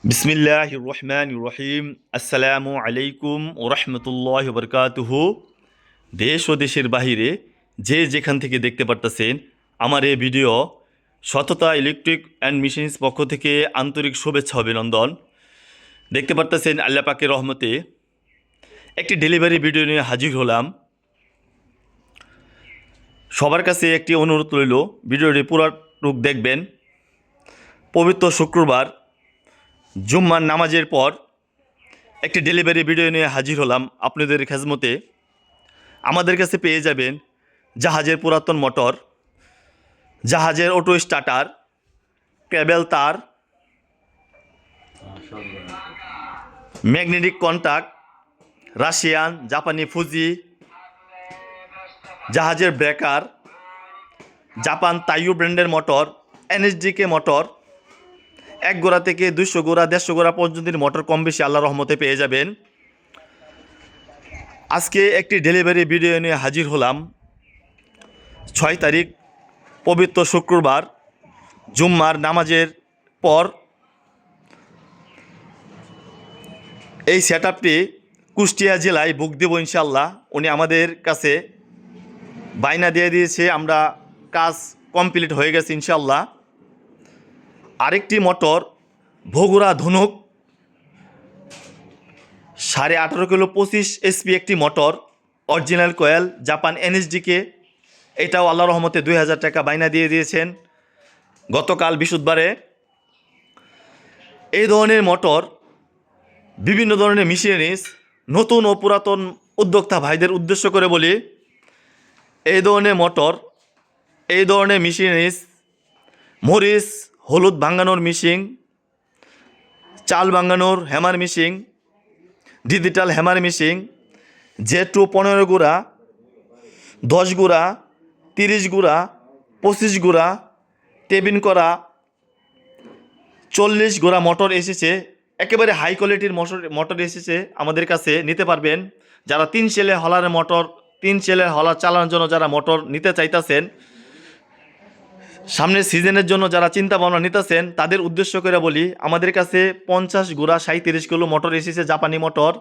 বিসমিল্লাহির রহমানির রহিম। আসসালামু আলাইকুম ওয়া রাহমাতুল্লাহি ওয়া বারাকাতুহু। দেশ ও দেশের বাহিরে যে যেখান থেকে দেখতে পারতেছেন আমার এই ভিডিও, সততা ইলেকট্রিক অ্যান্ড মেশিনস পক্ষ থেকে আন্তরিক শুভেচ্ছা অভিনন্দন। দেখতে পারতেছেন আল্লাহ পাকের রহমতে একটি ডেলিভারি ভিডিও নিয়ে হাজির হলাম। সবার কাছে একটি অনুরোধ রইল, ভিডিওটি পুরো দেখবেন। পবিত্র শুক্রবার জুম্মার নামাজের পর একটি ডেলিভারি ভিডিও নিয়ে হাজির হলাম আপনাদের খেজমতে। আমাদের কাছে পেয়ে যাবেন জাহাজের পুরাতন মোটর, জাহাজের অটো স্টার্টার, কেবল তার, ম্যাগনেটিক কন্টাক্ট, রাশিয়ান, জাপানি ফুজি, জাহাজের ব্রেকার, জাপান তাইয়ু ব্র্যান্ডের মোটর, এনএসডিকে মোটর, 1 গোড়া থেকে 200 গোড়া 150 গোড়া পর্যন্ত মোটর কম বেশি আল্লাহর রহমতে পেয়ে যাবেন। আজকে একটি ডেলিভারি ভিডিও নিয়ে হাজির হলাম 6 তারিখ পবিত্র শুক্রবার জুম্মার নামাজের পর। এই সেটআপটি কুষ্টিয়া জেলায় বুক দেব ইনশাল্লাহ। উনি আমাদের কাছে বায়না দিয়ে দিয়েছে, আমরা কাজ কমপ্লিট হয়ে গেছে ইনশাল্লাহ। আরেকটি মোটর বগুড়া ধনুক 18.5 কিলো 25 এসপি একটি মোটর, অরিজিনাল কয়েল, জাপান এনএসডিকে, এটাও আল্লাহর রহমতে 2000 টাকা বায়না দিয়ে দিয়েছেন গতকাল বৃহস্পতিবারে। এই ধরনের মোটর, বিভিন্ন ধরনের মেশিনারিজ, নতুন ও পুরাতন উদ্যোক্তা ভাইদের উদ্দেশ্য করে বলি, এই ধরনের মোটর, এই ধরনের মেশিনারিজ, মরিচ হলুদ ভাঙানোর মেশিন, চাল ভাঙানোর hammer machine, digital hammer machine, Jet2 15 গুড়া, 10 গুড়া, 30 গুড়া, 25 গুড়া, টেবিন করা 40 গোড়া মোটর এসেছে। একেবারে হাই কোয়ালিটির মোটর এসেছে আমাদের কাছে, নিতে পারবেন। যারা 3 সেলে হলারের মোটর, 3 সেলের হলার চালানোর জন্য যারা মোটর নিতে চাইতেছেন, সামনের সিজনের জন্য যারা চিন্তা ভাবনা নিতেছেন, তাদের উদ্দেশ্য করে বলি, আমাদের কাছে 50 গোড়া 37 কিলো মোটর এসেছে, জাপানি মোটর।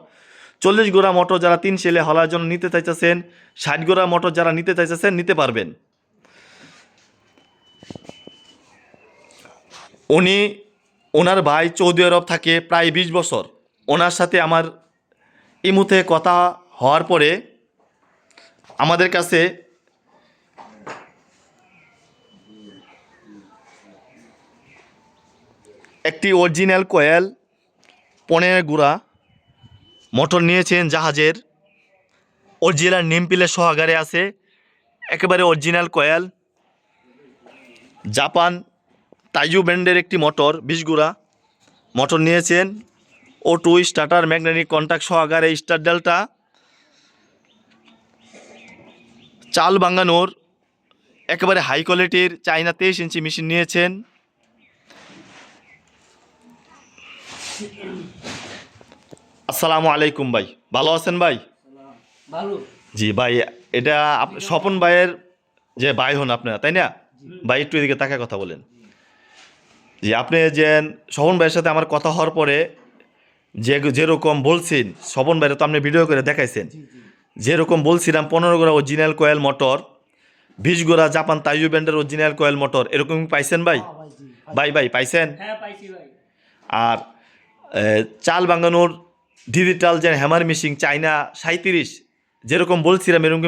40 গোড়া মোটর যারা 3 সেলে হলার জন্য নিতে চাইতেছেন, 60 গোড়া মোটর যারা নিতে চাইতেছেন নিতে পারবেন। ওনার ভাই সৌদি আরব থাকে প্রায় 20 বছর। ওনার সাথে আমার ইমুতে কথা হওয়ার পরে আমাদের কাছে একটি অরিজিনাল কয়েল 15 গুড়া মোটর নিয়েছেন, জাহাজের অরিজিনাল নেম প্লেট সহকারে আছে, একেবারে অরিজিনাল কয়েল। জাপান তাইজু ব্র্যান্ডের একটি মোটর 20 গুড়া মোটর নিয়েছেন, অটো স্টার্টার, ম্যাগনেটিক কন্টাক্ট সহকারে, স্টার ডেল্টা, চাল ভাঙানোর একেবারে হাই কোয়ালিটির চাইনা 23 ইঞ্চি মেশিন নিয়েছেন। আসসালামু আলাইকুম ভাই, ভালো আছেন ভাই? ভালো। জি ভাই, এটা স্বপন ভাইয়ের যে ভাই হন আপনারা, তাই না ভাই? একটু এদিকে তাকে কথা বলেন। জি, আপনি যে স্বপন ভাইয়ের সাথে আমার কথা হওয়ার পরে যেরকম বলছেন, স্বপন ভাইয়ের তো আপনি ভিডিও করে দেখাইছেন, যেরকম বলছিলাম 15 গোড়া অরিজিনাল কয়েল মোটর, 20 গোড়া জাপান তাইজু ব্র্যান্ডের অরিজিনাল কয়েল মোটর, এরকম পাইছেন ভাই? ভাই পাইছেন? হ্যাঁ পাইছি ভাই। আর চাল ভাঙানোর ডিজিটাল যে হ্যামার মেশিন চাইনা 37, যেরকম বলছিলাম এরকম